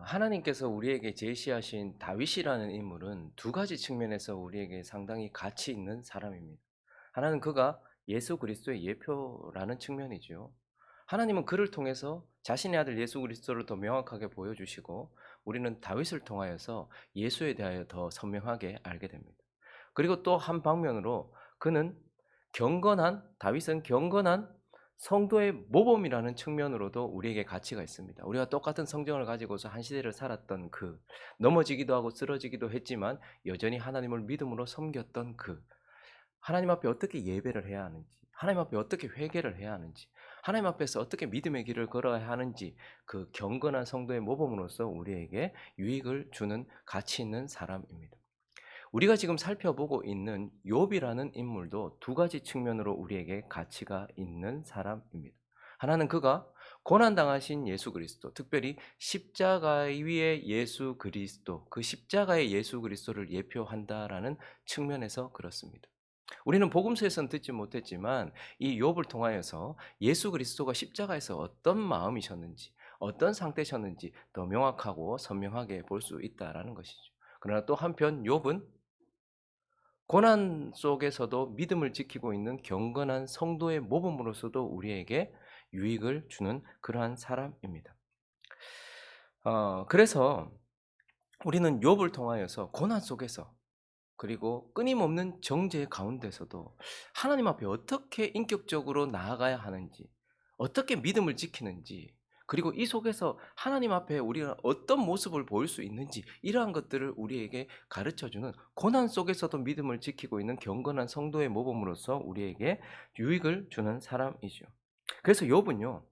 하나님께서 우리에게 제시하신 다윗이라는 인물은 두 가지 측면에서 우리에게 상당히 가치 있는 사람입니다. 하나는 그가 예수 그리스도의 예표라는 측면이죠. 하나님은 그를 통해서 자신의 아들 예수 그리스도를 더 명확하게 보여주시고 우리는 다윗을 통하여서 예수에 대하여 더 선명하게 알게 됩니다. 그리고 또 한 방면으로 그는 다윗은 경건한 성도의 모범이라는 측면으로도 우리에게 가치가 있습니다. 우리가 똑같은 성경을 가지고서 한 시대를 살았던 넘어지기도 하고 쓰러지기도 했지만 여전히 하나님을 믿음으로 섬겼던 하나님 앞에 어떻게 예배를 해야 하는지, 하나님 앞에 어떻게 회개를 해야 하는지, 하나님 앞에서 어떻게 믿음의 길을 걸어야 하는지 그 경건한 성도의 모범으로서 우리에게 유익을 주는 가치 있는 사람입니다. 우리가 지금 살펴보고 있는 욥이라는 인물도 두 가지 측면으로 우리에게 가치가 있는 사람입니다. 하나는 그가 고난당하신 예수 그리스도, 특별히 십자가 위의 예수 그리스도, 그 십자가의 예수 그리스도를 예표한다라는 측면에서 그렇습니다. 우리는 복음서에서는 듣지 못했지만 이 욥을 통하여서 예수 그리스도가 십자가에서 어떤 마음이셨는지, 어떤 상태셨는지 더 명확하고 선명하게 볼 수 있다라는 것이죠. 그러나 또 한편 욥은 고난 속에서도 믿음을 지키고 있는 경건한 성도의 모범으로서도 우리에게 유익을 주는 그러한 사람입니다. 그래서 우리는 욥을 통하여서 고난 속에서 그리고 끊임없는 정죄 가운데서도 하나님 앞에 어떻게 인격적으로 나아가야 하는지, 어떻게 믿음을 지키는지, 그리고 이 속에서 하나님 앞에 우리가 어떤 모습을 보일 수 있는지 이러한 것들을 우리에게 가르쳐주는 고난 속에서도 믿음을 지키고 있는 경건한 성도의 모범으로서 우리에게 유익을 주는 사람이죠. 그래서 욥은요.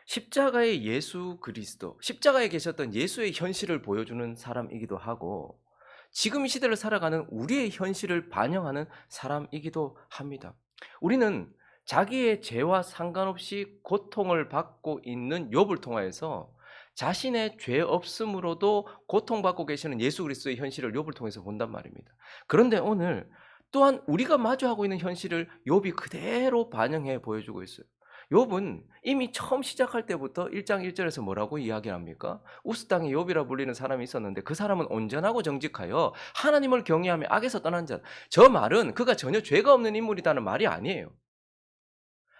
십자가의 예수 그리스도, 십자가에 계셨던 예수의 현실을 보여주는 사람이기도 하고 지금 이 시대를 살아가는 우리의 현실을 반영하는 사람이기도 합니다. 우리는 자기의 죄와 상관없이 고통을 받고 있는 욥을 통하여서 자신의 죄 없음으로도 고통받고 계시는 예수 그리스도의 현실을 욥을 통해서 본단 말입니다. 그런데 오늘 또한 우리가 마주하고 있는 현실을 욥이 그대로 반영해 보여주고 있어요. 욥은 이미 처음 시작할 때부터 1장 1절에서 뭐라고 이야기합니까? 우스 땅에 욥이라 불리는 사람이 있었는데 그 사람은 온전하고 정직하여 하나님을 경외하며 악에서 떠난 자. 저 말은 그가 전혀 죄가 없는 인물이라는 말이 아니에요.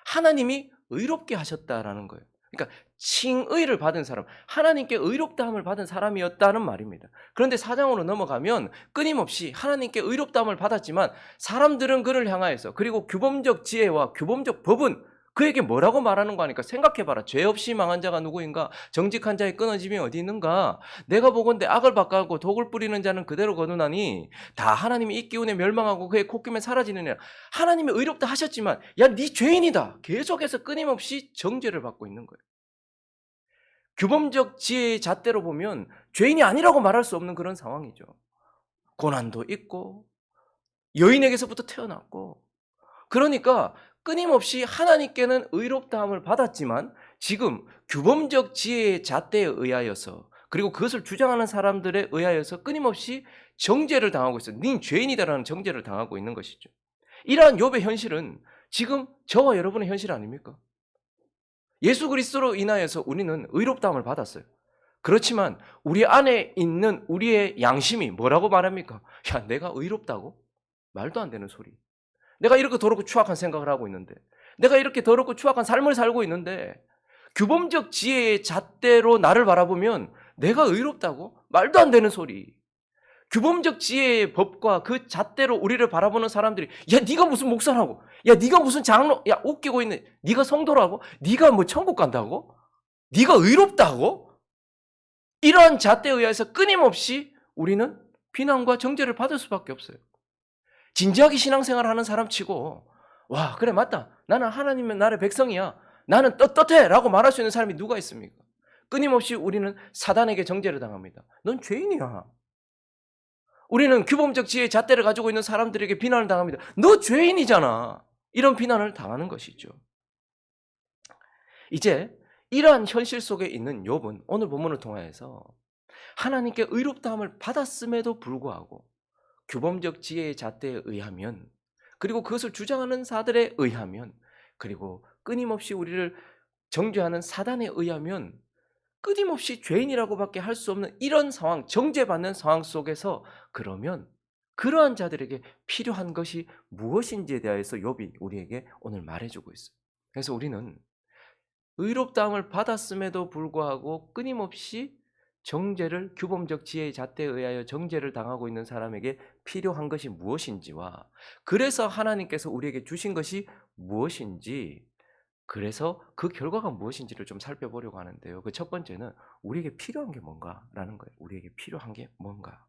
하나님이 의롭게 하셨다라는 거예요. 그러니까 칭의를 받은 사람, 하나님께 의롭다함을 받은 사람이었다는 말입니다. 그런데 4장으로 넘어가면 끊임없이 하나님께 의롭다함을 받았지만 사람들은 그를 향하여서 그리고 규범적 지혜와 규범적 법은 그에게 뭐라고 말하는 거 하니까 생각해봐라. 죄 없이 망한 자가 누구인가? 정직한 자의 끊어짐이 어디 있는가? 내가 보건대 악을 바꾸고 독을 뿌리는 자는 그대로 거두나니 다 하나님이 이 기운에 멸망하고 그의 콧김에 사라지느니라. 하나님이 의롭다 하셨지만 야, 네 죄인이다. 계속해서 끊임없이 정죄를 받고 있는 거예요. 규범적 지혜의 잣대로 보면 죄인이 아니라고 말할 수 없는 그런 상황이죠. 고난도 있고 여인에게서부터 태어났고 그러니까 끊임없이 하나님께는 의롭다함을 받았지만 지금 규범적 지혜의 잣대에 의하여서 그리고 그것을 주장하는 사람들에 의하여서 끊임없이 정죄를 당하고 있어요. 네 죄인이다라는 정죄를 당하고 있는 것이죠. 이러한 욥의 현실은 지금 저와 여러분의 현실 아닙니까? 예수 그리스도로 인하여서 우리는 의롭다함을 받았어요. 그렇지만 우리 안에 있는 우리의 양심이 뭐라고 말합니까? 야, 내가 의롭다고? 말도 안 되는 소리. 내가 이렇게 더럽고 추악한 생각을 하고 있는데, 내가 이렇게 더럽고 추악한 삶을 살고 있는데, 규범적 지혜의 잣대로 나를 바라보면 내가 의롭다고? 말도 안 되는 소리. 규범적 지혜의 법과 그 잣대로 우리를 바라보는 사람들이 야, 네가 무슨 목사라고? 야, 네가 무슨 장로? 야, 웃기고 있네. 네가 성도라고? 네가 뭐 천국 간다고? 네가 의롭다고? 이러한 잣대에 의해서 끊임없이 우리는 비난과 정죄를 받을 수밖에 없어요. 진지하게 신앙생활을 하는 사람치고 와, 그래 맞다. 나는 하나님의 나라의 백성이야. 나는 떳떳해 라고 말할 수 있는 사람이 누가 있습니까? 끊임없이 우리는 사단에게 정죄를 당합니다. 넌 죄인이야. 우리는 규범적 지혜의 잣대를 가지고 있는 사람들에게 비난을 당합니다. 너 죄인이잖아. 이런 비난을 당하는 것이죠. 이제 이러한 현실 속에 있는 욥은 오늘 본문을 통하여서 하나님께 의롭다함을 받았음에도 불구하고 규범적 지혜의 잣대에 의하면 그리고 그것을 주장하는 자들에 의하면 그리고 끊임없이 우리를 정죄하는 사단에 의하면 끊임없이 죄인이라고밖에 할 수 없는 이런 상황, 정죄받는 상황 속에서 그러면 그러한 자들에게 필요한 것이 무엇인지에 대해서 욥이 우리에게 오늘 말해주고 있어요. 그래서 우리는 의롭다함을 받았음에도 불구하고 끊임없이 정죄를, 규범적 지혜의 잣대에 의하여 정죄를 당하고 있는 사람에게 필요한 것이 무엇인지와, 그래서 하나님께서 우리에게 주신 것이 무엇인지, 그래서 그 결과가 무엇인지를 좀 살펴보려고 하는데요. 그 첫 번째는 우리에게 필요한 게 뭔가라는 거예요. 우리에게 필요한 게 뭔가.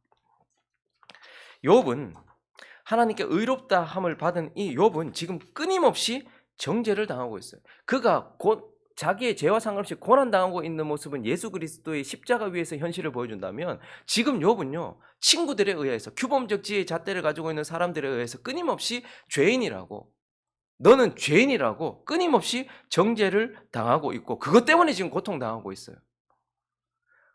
욥은 하나님께 의롭다 함을 받은 이 욥은 지금 끊임없이 정죄를 당하고 있어요. 그가 곧 자기의 죄와 상관없이 고난당하고 있는 모습은 예수 그리스도의 십자가 위에서 현실을 보여준다면, 지금 욥은요, 친구들에 의해서, 규범적 지혜의 잣대를 가지고 있는 사람들에 의해서 끊임없이 죄인이라고, 너는 죄인이라고 끊임없이 정죄를 당하고 있고, 그것 때문에 지금 고통당하고 있어요.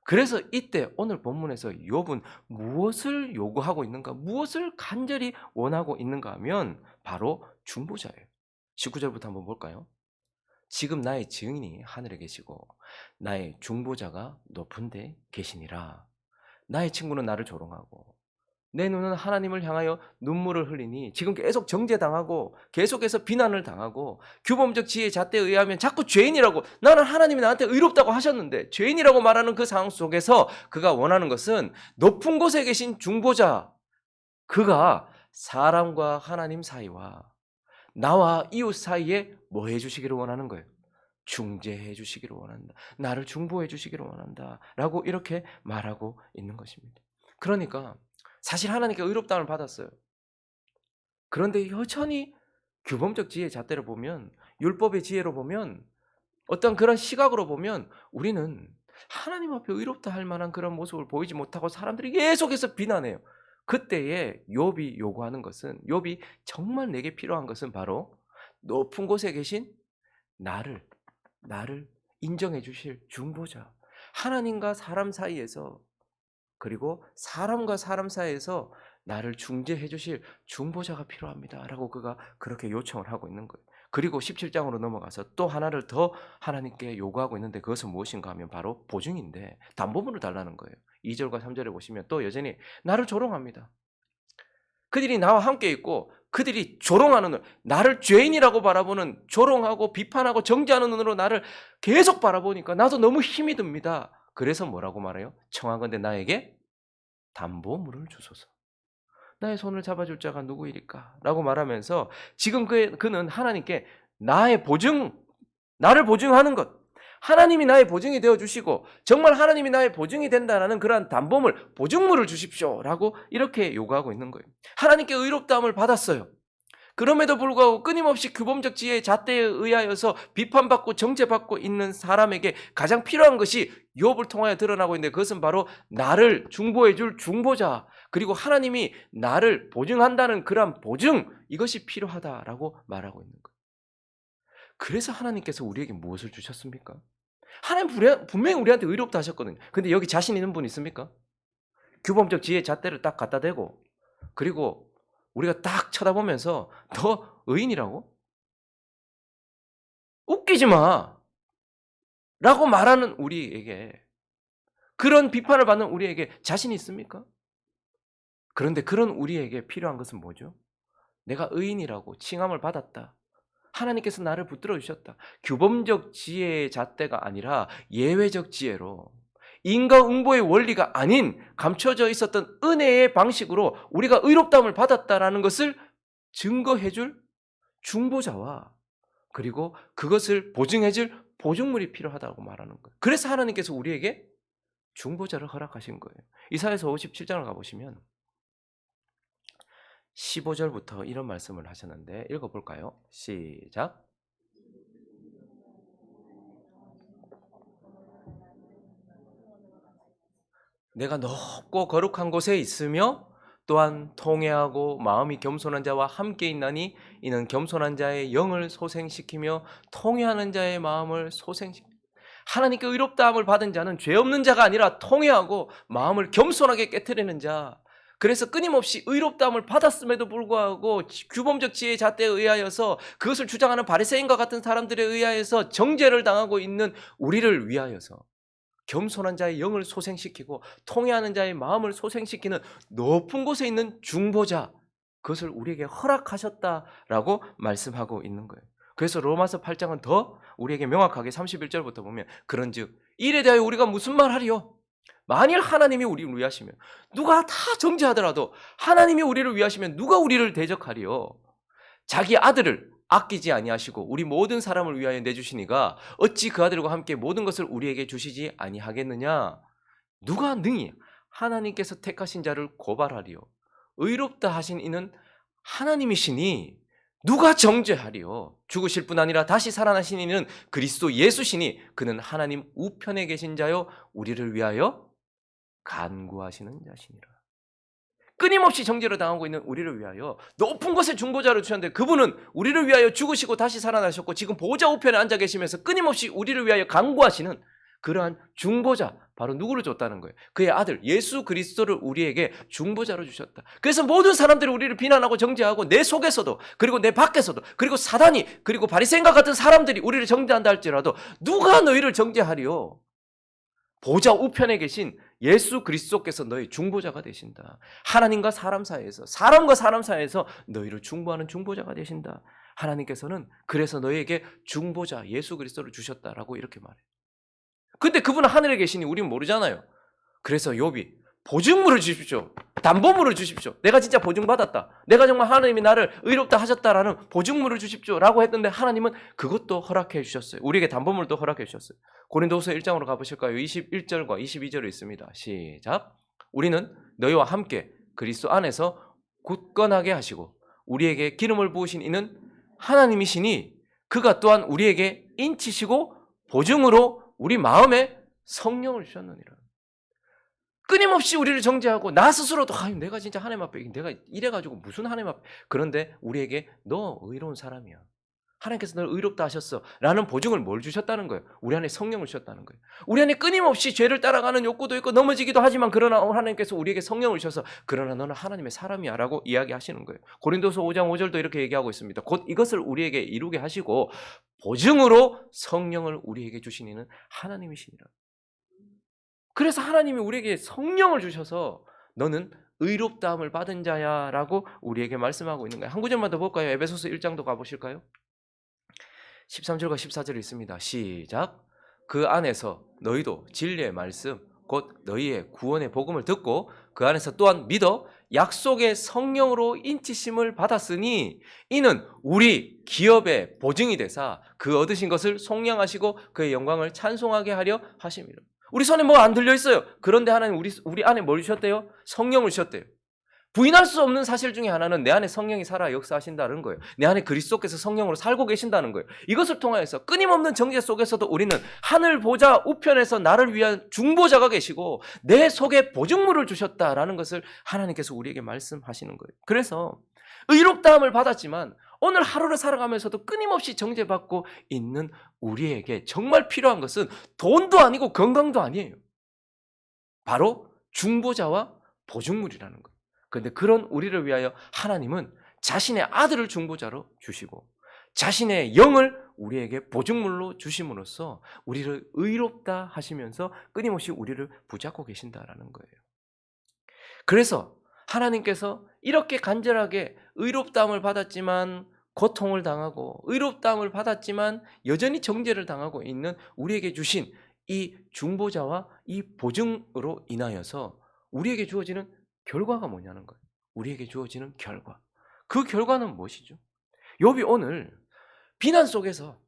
그래서 이때 오늘 본문에서 욥은 무엇을 요구하고 있는가, 무엇을 간절히 원하고 있는가 하면 바로 중보자예요. 19절부터 한번 볼까요? 지금 나의 증인이 하늘에 계시고 나의 중보자가 높은 데 계시니라. 나의 친구는 나를 조롱하고 내 눈은 하나님을 향하여 눈물을 흘리니, 지금 계속 정죄당하고 계속해서 비난을 당하고 규범적 지혜의 잣대에 의하면 자꾸 죄인이라고, 나는 하나님이 나한테 의롭다고 하셨는데 죄인이라고 말하는 그 상황 속에서 그가 원하는 것은 높은 곳에 계신 중보자, 그가 사람과 하나님 사이와 나와 이웃 사이에 뭐 해주시기를 원하는 거예요? 중재해 주시기를 원한다. 나를 중보해 주시기를 원한다. 라고 이렇게 말하고 있는 것입니다. 그러니까 사실 하나님께 의롭다함을 받았어요. 그런데 여전히 규범적 지혜의 잣대를 보면, 율법의 지혜로 보면, 어떤 그런 시각으로 보면 우리는 하나님 앞에 의롭다 할 만한 그런 모습을 보이지 못하고 사람들이 계속해서 비난해요. 그때에 욥이 요구하는 것은, 욥이 정말 내게 필요한 것은 바로 높은 곳에 계신 나를 인정해 주실 중보자, 하나님과 사람 사이에서, 그리고 사람과 사람 사이에서 나를 중재해 주실 중보자가 필요합니다라고 그가 그렇게 요청을 하고 있는 거예요. 그리고 17장으로 넘어가서 또 하나를 더 하나님께 요구하고 있는데, 그것은 무엇인가 하면 바로 보증인데 담보물을 달라는 거예요. 2절과 3절에 보시면 또 여전히 나를 조롱합니다. 그들이 나와 함께 있고 그들이 조롱하는 눈, 나를 죄인이라고 바라보는, 조롱하고 비판하고 정죄하는 눈으로 나를 계속 바라보니까 나도 너무 힘이 듭니다. 그래서 뭐라고 말해요? 청하건대 나에게 담보물을 주소서. 나의 손을 잡아줄 자가 누구일까? 라고 말하면서 지금 그는 하나님께 나의 보증, 나를 보증하는 것, 하나님이 나의 보증이 되어주시고 정말 하나님이 나의 보증이 된다는 그러한 담보물, 보증물을 주십시오라고 이렇게 요구하고 있는 거예요. 하나님께 의롭다함을 받았어요. 그럼에도 불구하고 끊임없이 규범적 지혜의 잣대에 의하여서 비판받고 정죄받고 있는 사람에게 가장 필요한 것이 욥을 통하여 드러나고 있는데, 그것은 바로 나를 중보해 줄 중보자, 그리고 하나님이 나를 보증한다는 그러한 보증, 이것이 필요하다라고 말하고 있는 거예요. 그래서 하나님께서 우리에게 무엇을 주셨습니까? 하나님 분명히 우리한테 의롭다 하셨거든요. 근데 여기 자신 있는 분 있습니까? 규범적 지혜의 잣대를 딱 갖다 대고, 그리고 우리가 딱 쳐다보면서 너 의인이라고? 웃기지 마! 라고 말하는 우리에게, 그런 비판을 받는 우리에게 자신이 있습니까? 그런데 그런 우리에게 필요한 것은 뭐죠? 내가 의인이라고 칭함을 받았다. 하나님께서 나를 붙들어 주셨다. 규범적 지혜의 잣대가 아니라 예외적 지혜로, 인과응보의 원리가 아닌 감춰져 있었던 은혜의 방식으로 우리가 의롭다함을 받았다라는 것을 증거해줄 중보자와, 그리고 그것을 보증해줄 보증물이 필요하다고 말하는 거예요. 그래서 하나님께서 우리에게 중보자를 허락하신 거예요. 이사야서 57장을 가보시면 15절부터 이런 말씀을 하셨는데 읽어볼까요? 시작. 내가 높고 거룩한 곳에 있으며 또한 통회하고 마음이 겸손한 자와 함께 있나니, 이는 겸손한 자의 영을 소생시키며 통회하는 자의 마음을 소생시키며, 하나님께 의롭다함을 받은 자는 죄 없는 자가 아니라 통회하고 마음을 겸손하게 깨트리는 자, 그래서 끊임없이 의롭다함을 받았음에도 불구하고 규범적 지혜의 잣대에 의하여서 그것을 주장하는 바리새인과 같은 사람들에 의하여서 정죄를 당하고 있는 우리를 위하여서, 겸손한 자의 영을 소생시키고 통회하는 자의 마음을 소생시키는 높은 곳에 있는 중보자, 그것을 우리에게 허락하셨다라고 말씀하고 있는 거예요. 그래서 로마서 8장은 더 우리에게 명확하게 31절부터 보면 그런즉 일에 대하여 우리가 무슨 말하리요? 만일 하나님이 우리를 위하시면, 누가 다 정죄하더라도 하나님이 우리를 위하시면 누가 우리를 대적하리요? 자기 아들을 아끼지 아니하시고 우리 모든 사람을 위하여 내주시니가 어찌 그 아들과 함께 모든 것을 우리에게 주시지 아니하겠느냐? 누가 능히 하나님께서 택하신 자를 고발하리요? 의롭다 하신 이는 하나님이시니 누가 정죄하리요? 죽으실 뿐 아니라 다시 살아나신 이는 그리스도 예수시니 그는 하나님 우편에 계신 자요 우리를 위하여 간구하시는 자시니라. 끊임없이 정죄를 당하고 있는 우리를 위하여 높은 곳에 중보자를 주셨는데, 그분은 우리를 위하여 죽으시고 다시 살아나셨고 지금 보좌 우편에 앉아 계시면서 끊임없이 우리를 위하여 간구하시는 그러한 중보자, 바로 누구를 줬다는 거예요? 그의 아들 예수 그리스도를 우리에게 중보자로 주셨다. 그래서 모든 사람들이 우리를 비난하고 정죄하고 내 속에서도 그리고 내 밖에서도 그리고 사단이 그리고 바리새인과 같은 사람들이 우리를 정죄한다 할지라도 누가 너희를 정죄하리요? 보좌 우편에 계신 예수 그리스도께서 너희 중보자가 되신다. 하나님과 사람 사이에서, 사람과 사람 사이에서 너희를 중보하는 중보자가 되신다. 하나님께서는 그래서 너희에게 중보자 예수 그리스도를 주셨다라고 이렇게 말해요. 근데 그분은 하늘에 계시니 우리는 모르잖아요. 그래서 욥이 보증물을 주십시오. 담보물을 주십시오. 내가 진짜 보증받았다. 내가 정말 하나님이 나를 의롭다 하셨다라는 보증물을 주십시오 라고 했는데 하나님은 그것도 허락해 주셨어요. 우리에게 담보물도 허락해 주셨어요. 고린도후서 1장으로 가보실까요? 21절과 22절에 있습니다. 시작. 우리는 너희와 함께 그리스도 안에서 굳건하게 하시고 우리에게 기름을 부으신 이는 하나님이시니 그가 또한 우리에게 인치시고 보증으로 우리 마음에 성령을 주셨느니라. 끊임없이 우리를 정죄하고 나 스스로도 내가 진짜 하나님 앞에 내가 이래가지고 무슨 하나님 앞에, 그런데 우리에게 너 의로운 사람이야. 하나님께서 너를 의롭다 하셨어 라는 보증을 뭘 주셨다는 거예요? 우리 안에 성령을 주셨다는 거예요. 우리 안에 끊임없이 죄를 따라가는 욕구도 있고 넘어지기도 하지만 그러나 하나님께서 우리에게 성령을 주셔서 그러나 너는 하나님의 사람이야 라고 이야기하시는 거예요. 고린도서 5장 5절도 이렇게 얘기하고 있습니다. 곧 이것을 우리에게 이루게 하시고 보증으로 성령을 우리에게 주신 이는 하나님이시니라. 그래서 하나님이 우리에게 성령을 주셔서 너는 의롭다함을 받은 자야 라고 우리에게 말씀하고 있는 거예요. 한 구절만 더 볼까요? 에베소서 1장도 가보실까요? 13절과 14절이 있습니다. 시작. 그 안에서 너희도 진리의 말씀 곧 너희의 구원의 복음을 듣고 그 안에서 또한 믿어 약속의 성령으로 인치심을 받았으니 이는 우리 기업의 보증이 되사 그 얻으신 것을 속량하시고 그의 영광을 찬송하게 하려 하심이라. 우리 손에 뭐 안 들려 있어요. 그런데 하나님 우리 안에 뭘 주셨대요? 성령을 주셨대요. 부인할 수 없는 사실 중에 하나는 내 안에 성령이 살아 역사하신다는 거예요. 내 안에 그리스도께서 성령으로 살고 계신다는 거예요. 이것을 통하여서 끊임없는 정죄 속에서도 우리는 하늘 보좌 우편에서 나를 위한 중보자가 계시고 내 속에 보증물을 주셨다라는 것을 하나님께서 우리에게 말씀하시는 거예요. 그래서 의롭다함을 받았지만 오늘 하루를 살아가면서도 끊임없이 정죄받고 있는 우리에게 정말 필요한 것은 돈도 아니고 건강도 아니에요. 바로 중보자와 보증물이라는 거예요. 그런데 그런 우리를 위하여 하나님은 자신의 아들을 중보자로 주시고 자신의 영을 우리에게 보증물로 주심으로써 우리를 의롭다 하시면서 끊임없이 우리를 붙잡고 계신다라는 거예요. 그래서 하나님께서 이렇게 간절하게 의롭다함을 받았지만 고통을 당하고 의롭다함을 받았지만 여전히 정죄를 당하고 있는 우리에게 주신 이 중보자와 이 보증으로 인하여서 우리에게 주어지는 결과가 뭐냐는 거예요. 우리에게 주어지는 결과. 그 결과는 무엇이죠? 욥이 오늘 비난 속에서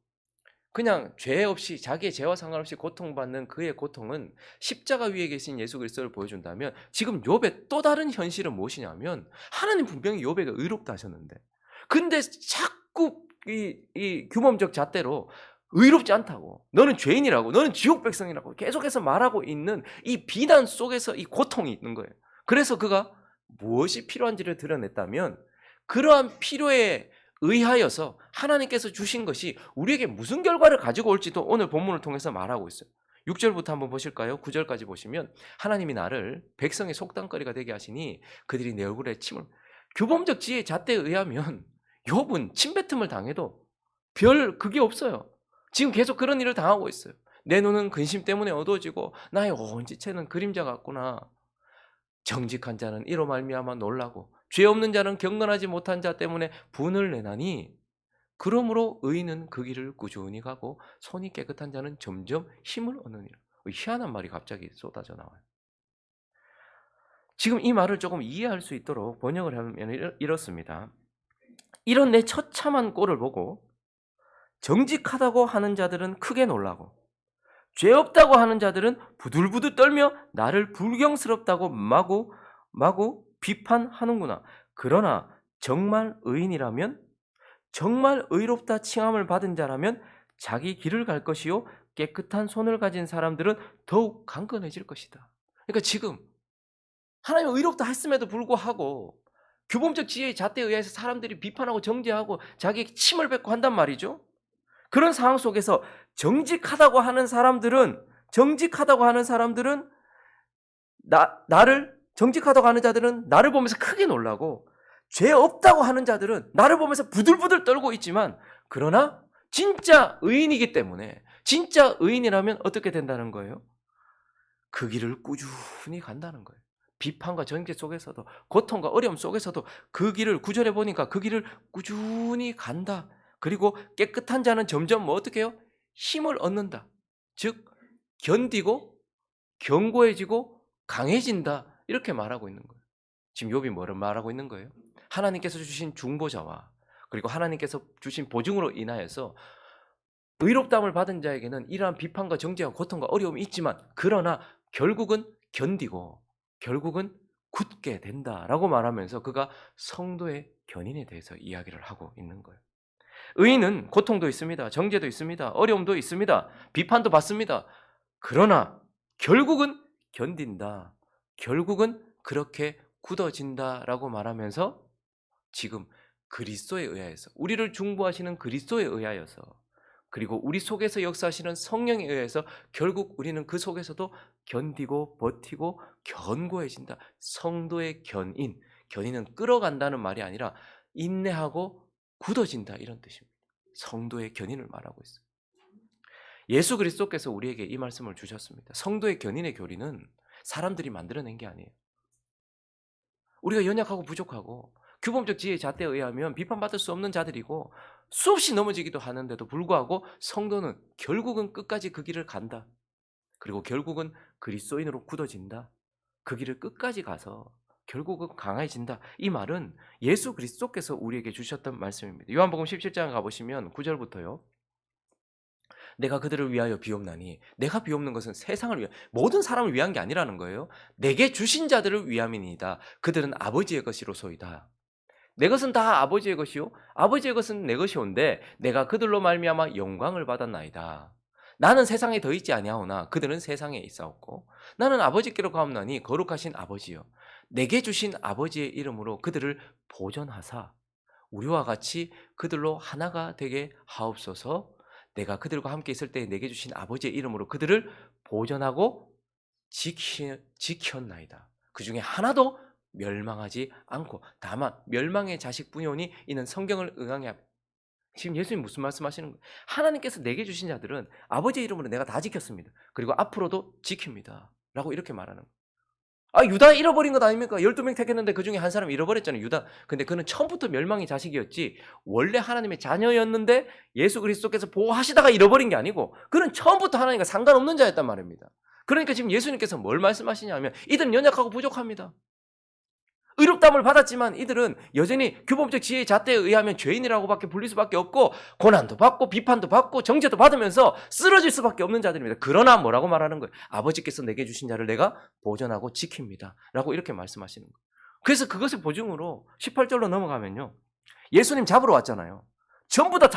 그냥 죄 없이 자기의 죄와 상관없이 고통받는 그의 고통은 십자가 위에 계신 예수 그리스도를 보여준다면 지금 욥의 또 다른 현실은 무엇이냐면 하나님 분명히 욥에게 의롭다 하셨는데 근데 자꾸 이 규범적 잣대로 의롭지 않다고 너는 죄인이라고 너는 지옥 백성이라고 계속해서 말하고 있는 이 비난 속에서 이 고통이 있는 거예요. 그래서 그가 무엇이 필요한지를 드러냈다면 그러한 필요에 의하여서 하나님께서 주신 것이 우리에게 무슨 결과를 가지고 올지도 오늘 본문을 통해서 말하고 있어요. 6절부터 한번 보실까요? 9절까지 보시면 하나님이 나를 백성의 속담거리가 되게 하시니 그들이 내 얼굴에 침을 규범적 지혜의 잣대에 의하면 욥은 침뱉음을 당해도 별 그게 없어요. 지금 계속 그런 일을 당하고 있어요. 내 눈은 근심 때문에 어두워지고 나의 온 지체는 그림자 같구나. 정직한 자는 이로 말미암아 놀라고 죄 없는 자는 경건하지 못한 자 때문에 분을 내나니 그러므로 의인은 그 길을 꾸준히 가고 손이 깨끗한 자는 점점 힘을 얻느니라. 희한한 말이 갑자기 쏟아져 나와요. 지금 이 말을 조금 이해할 수 있도록 번역을 하면 이렇습니다. 이런 내 처참한 꼴을 보고 정직하다고 하는 자들은 크게 놀라고 죄 없다고 하는 자들은 부들부들 떨며 나를 불경스럽다고 마구 비판하는구나. 그러나 정말 의인이라면, 정말 의롭다 칭함을 받은 자라면 자기 길을 갈 것이요 깨끗한 손을 가진 사람들은 더욱 강건해질 것이다. 그러니까 지금 하나님 의롭다 했음에도 불구하고 규범적 지혜의 잣대에 의해서 사람들이 비판하고 정죄하고 자기에게 침을 뱉고 한단 말이죠. 그런 상황 속에서 정직하다고 하는 사람들은 정직하다고 하는 자들은 나를 보면서 크게 놀라고 죄 없다고 하는 자들은 나를 보면서 부들부들 떨고 있지만 그러나 진짜 의인이기 때문에 진짜 의인이라면 어떻게 된다는 거예요? 그 길을 꾸준히 간다는 거예요. 비판과 정죄 속에서도 고통과 어려움 속에서도 그 길을 구절해 보니까 그 길을 꾸준히 간다. 그리고 깨끗한 자는 점점 뭐 어떻게 해요? 힘을 얻는다. 즉 견디고 견고해지고 강해진다. 이렇게 말하고 있는 거예요. 지금 욥이 뭐를 말하고 있는 거예요? 하나님께서 주신 중보자와 그리고 하나님께서 주신 보증으로 인하여서 의롭다함을 받은 자에게는 이러한 비판과 정죄와 고통과 어려움이 있지만 그러나 결국은 견디고 결국은 굳게 된다라고 말하면서 그가 성도의 견인에 대해서 이야기를 하고 있는 거예요. 의인은 고통도 있습니다. 정죄도 있습니다. 어려움도 있습니다. 비판도 받습니다. 그러나 결국은 견딘다. 결국은 그렇게 굳어진다라고 말하면서 지금 그리스도에 의하여서 우리를 중보하시는 그리스도에 의하여서 그리고 우리 속에서 역사하시는 성령에 의해서 결국 우리는 그 속에서도 견디고 버티고 견고해진다. 성도의 견인은 끌어간다는 말이 아니라 인내하고 굳어진다 이런 뜻입니다. 성도의 견인을 말하고 있어요. 예수 그리스도께서 우리에게 이 말씀을 주셨습니다. 성도의 견인의 교리는 사람들이 만들어낸 게 아니에요. 우리가 연약하고 부족하고 규범적 지혜의 잣대에 의하면 비판받을 수 없는 자들이고 수없이 넘어지기도 하는데도 불구하고 성도는 결국은 끝까지 그 길을 간다. 그리고 결국은 그리스도인으로 굳어진다. 그 길을 끝까지 가서 결국은 강해진다. 이 말은 예수 그리스도께서 우리에게 주셨던 말씀입니다. 요한복음 17장 가보시면 9절부터요. 내가 그들을 위하여 비옵나니 내가 비옵는 것은 세상을 위한 모든 사람을 위한 게 아니라는 거예요. 내게 주신 자들을 위함이니이다. 그들은 아버지의 것이로소이다. 내 것은 다 아버지의 것이요 아버지의 것은 내 것이온데 내가 그들로 말미암아 영광을 받았나이다. 나는 세상에 더 있지 아니하오나 그들은 세상에 있사옵고 나는 아버지께로 가옵나니 거룩하신 아버지여 내게 주신 아버지의 이름으로 그들을 보존하사 우리와 같이 그들로 하나가 되게 하옵소서. 내가 그들과 함께 있을 때 내게 주신 아버지의 이름으로 그들을 보존하고 지켰나이다. 그 중에 하나도 멸망하지 않고 다만 멸망의 자식뿐이오니 이는 성경을 응하게 합니다. 지금 예수님 무슨 말씀하시는 거예요? 하나님께서 내게 주신 자들은 아버지의 이름으로 내가 다 지켰습니다. 그리고 앞으로도 지킵니다. 라고 이렇게 말하는 거예요. 유다 잃어버린 것 아닙니까? 12명 택했는데 그 중에 한 사람 잃어버렸잖아요. 유다. 근데 그는 처음부터 멸망의 자식이었지 원래 하나님의 자녀였는데 예수 그리스도께서 보호하시다가 잃어버린 게 아니고 그는 처음부터 하나님과 상관없는 자였단 말입니다. 그러니까 지금 예수님께서 뭘 말씀하시냐면 이들은 연약하고 부족합니다. 의롭다함을 받았지만 이들은 여전히 규범적 지혜의 잣대에 의하면 죄인이라고밖에 불릴 수밖에 없고 고난도 받고 비판도 받고 정죄도 받으면서 쓰러질 수밖에 없는 자들입니다. 그러나 뭐라고 말하는 거예요? 아버지께서 내게 주신 자를 내가 보존하고 지킵니다. 라고 이렇게 말씀하시는 거예요. 그래서 그것을 보증으로 18절로 넘어가면요. 예수님 잡으러 왔잖아요. 전부 다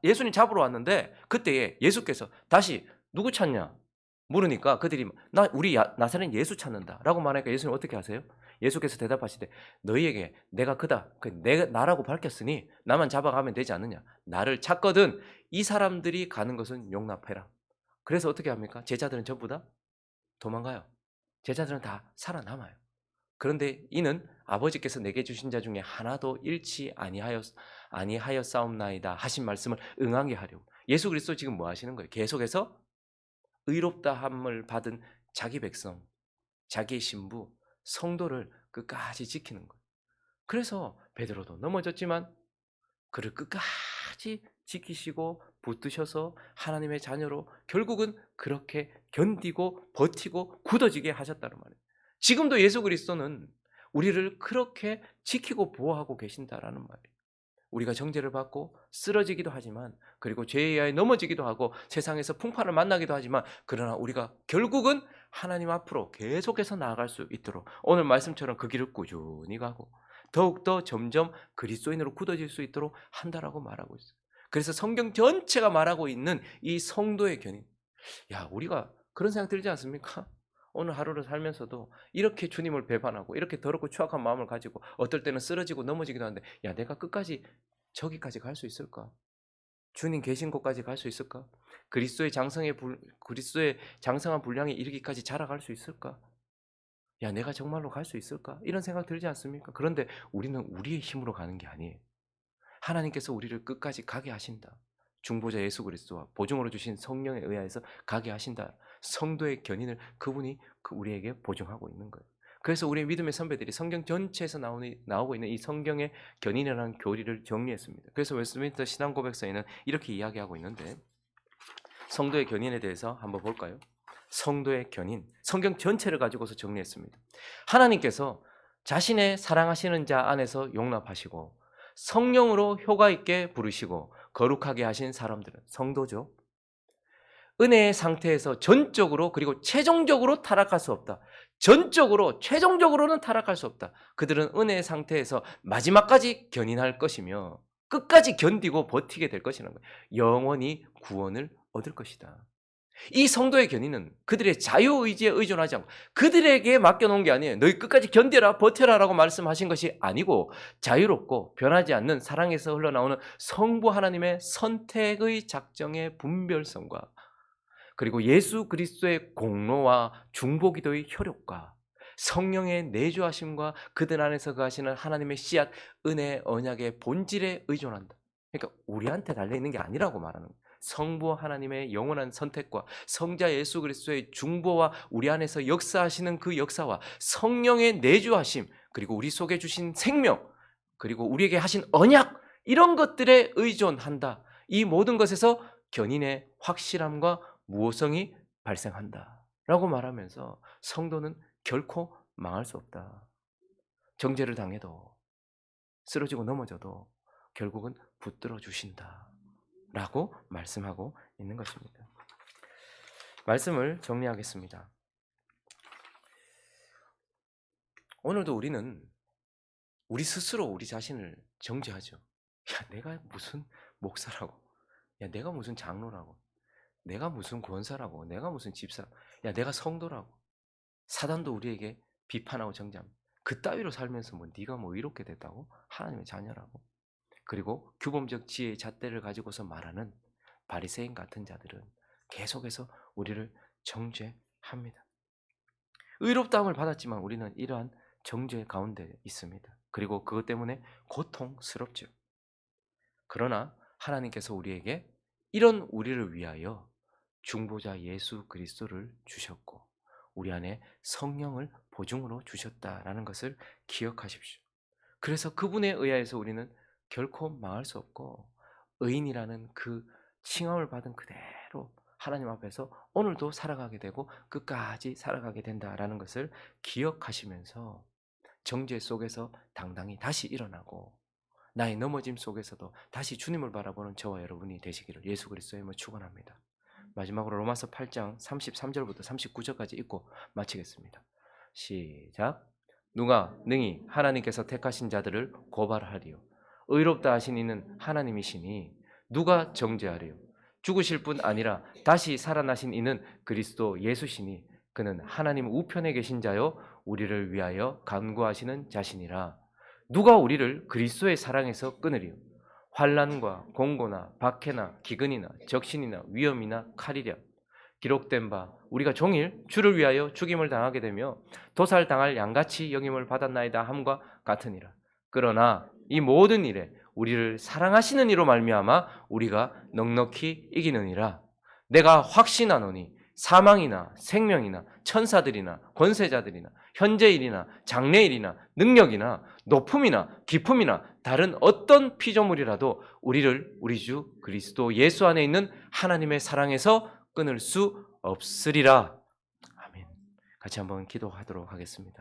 예수님 잡으러 왔는데 그때에 예수께서 다시 누구 찾냐? 물으니까 그들이 우리 나사렛 예수 찾는다 라고 말하니까 예수님 어떻게 하세요? 예수께서 대답하시되 너희에게 내가 그다 내가 나라고 밝혔으니 나만 잡아가면 되지 않느냐. 나를 찾거든 이 사람들이 가는 것은 용납해라. 그래서 어떻게 합니까? 제자들은 전부 다 도망가요. 제자들은 다 살아남아요. 그런데 이는 아버지께서 내게 주신 자 중에 하나도 잃지 아니하였사옵나이다 하신 말씀을 응하게 하려고. 예수 그리스도 지금 뭐 하시는 거예요? 계속해서 의롭다함을 받은 자기 백성, 자기의 신부, 성도를 끝까지 지키는 거예요. 그래서 베드로도 넘어졌지만 그를 끝까지 지키시고 붙드셔서 하나님의 자녀로 결국은 그렇게 견디고 버티고 굳어지게 하셨다는 말이에요. 지금도 예수 그리스도는 우리를 그렇게 지키고 보호하고 계신다라는 말이에요. 우리가 정죄를 받고 쓰러지기도 하지만, 그리고 죄에 의하여 넘어지기도 하고 세상에서 풍파를 만나기도 하지만, 그러나 우리가 결국은 하나님 앞으로 계속해서 나아갈 수 있도록 오늘 말씀처럼 그 길을 꾸준히 가고 더욱더 점점 그리스도인으로 굳어질 수 있도록 한다라고 말하고 있어요. 그래서 성경 전체가 말하고 있는 이 성도의 견인, 우리가 그런 생각 들지 않습니까? 오늘 하루를 살면서도 이렇게 주님을 배반하고 이렇게 더럽고 추악한 마음을 가지고 어떨 때는 쓰러지고 넘어지기도 하는데, 내가 끝까지 저기까지 갈 수 있을까? 주님 계신 곳까지 갈 수 있을까? 그리스도의 장성한 분량에 이르기까지 자라갈 수 있을까? 내가 정말로 갈 수 있을까? 이런 생각 들지 않습니까? 그런데 우리는 우리의 힘으로 가는 게 아니에요. 하나님께서 우리를 끝까지 가게 하신다. 중보자 예수 그리스도와 보증으로 주신 성령에 의하여서 가게 하신다. 성도의 견인을 그분이 우리에게 보증하고 있는 거예요. 그래서 우리 믿음의 선배들이 성경 전체에서 나오고 있는 이 성경의 견인이라는 교리를 정리했습니다. 그래서 웨스트민스터 신앙고백서에는 이렇게 이야기하고 있는데, 성도의 견인에 대해서 한번 볼까요? 성도의 견인, 성경 전체를 가지고서 정리했습니다. 하나님께서 자신의 사랑하시는 자 안에서 용납하시고 성령으로 효과 있게 부르시고 거룩하게 하신 사람들은 성도죠. 은혜의 상태에서 전적으로 그리고 최종적으로 타락할 수 없다. 전적으로 최종적으로는 타락할 수 없다. 그들은 은혜의 상태에서 마지막까지 견인할 것이며 끝까지 견디고 버티게 될 것이라는 거예요. 영원히 구원을 얻을 것이다. 이 성도의 견인은 그들의 자유의지에 의존하지 않고 그들에게 맡겨놓은 게 아니에요. 너희 끝까지 견뎌라, 버텨라 라고 말씀하신 것이 아니고, 자유롭고 변하지 않는 사랑에서 흘러나오는 성부 하나님의 선택의 작정의 분별성과, 그리고 예수 그리스도의 공로와 중보기도의 효력과 성령의 내주하심과 그들 안에서 거하시는 하나님의 씨앗, 은혜의 언약의 본질에 의존한다. 그러니까 우리한테 달려있는 게 아니라고 말하는 거예요. 성부 하나님의 영원한 선택과 성자 예수 그리스도의 중보와 우리 안에서 역사하시는 그 역사와 성령의 내주하심, 그리고 우리 속에 주신 생명, 그리고 우리에게 하신 언약, 이런 것들에 의존한다. 이 모든 것에서 견인의 확실함과 무호성이 발생한다 라고 말하면서 성도는 결코 망할 수 없다. 정죄를 당해도 쓰러지고 넘어져도 결국은 붙들어 주신다 라고 말씀하고 있는 것입니다. 말씀을 정리하겠습니다. 오늘도 우리는 우리 스스로 우리 자신을 정죄하죠. 내가 무슨 목사라고, 내가 무슨 장로라고, 내가 무슨 권사라고, 내가 무슨 집사라고, 내가 성도라고. 사단도 우리에게 비판하고 정죄합니다. 그따위로 살면서 네가 의롭게 됐다고? 하나님의 자녀라고. 그리고 규범적 지혜의 잣대를 가지고서 말하는 바리새인 같은 자들은 계속해서 우리를 정죄합니다. 의롭다함을 받았지만 우리는 이러한 정죄 가운데 있습니다. 그리고 그것 때문에 고통스럽죠. 그러나 하나님께서 우리에게 이런 우리를 위하여 중보자 예수 그리스도를 주셨고 우리 안에 성령을 보증으로 주셨다라는 것을 기억하십시오. 그래서 그분에 의하여서 우리는 결코 망할 수 없고 의인이라는 그 칭함을 받은 그대로 하나님 앞에서 오늘도 살아가게 되고 끝까지 살아가게 된다라는 것을 기억하시면서 정죄 속에서 당당히 다시 일어나고 나의 넘어짐 속에서도 다시 주님을 바라보는 저와 여러분이 되시기를 예수 그리스도의 이름으로 축원합니다. 마지막으로 로마서 8장 33절부터 39절까지 읽고 마치겠습니다. 시작. 누가 능히 하나님께서 택하신 자들을 고발하리요? 의롭다 하신 이는 하나님이시니 누가 정죄하리요? 죽으실 뿐 아니라 다시 살아나신 이는 그리스도 예수시니 그는 하나님 우편에 계신 자요 우리를 위하여 간구하시는 자시니라. 누가 우리를 그리스도의 사랑에서 끊으리요? 환난과 공고나 박해나 기근이나 적신이나 위험이나 칼이랴. 기록된 바 우리가 종일 주를 위하여 죽임을 당하게 되며 도살당할 양같이 영임을 받았나이다 함과 같으니라. 그러나 이 모든 일에 우리를 사랑하시는 이로 말미암아 우리가 넉넉히 이기느니라. 내가 확신하노니 사망이나 생명이나 천사들이나 권세자들이나 현재일이나 장래일이나 능력이나 높음이나 깊음이나 다른 어떤 피조물이라도 우리를 우리 주 그리스도 예수 안에 있는 하나님의 사랑에서 끊을 수 없으리라. 아멘. 같이 한번 기도하도록 하겠습니다.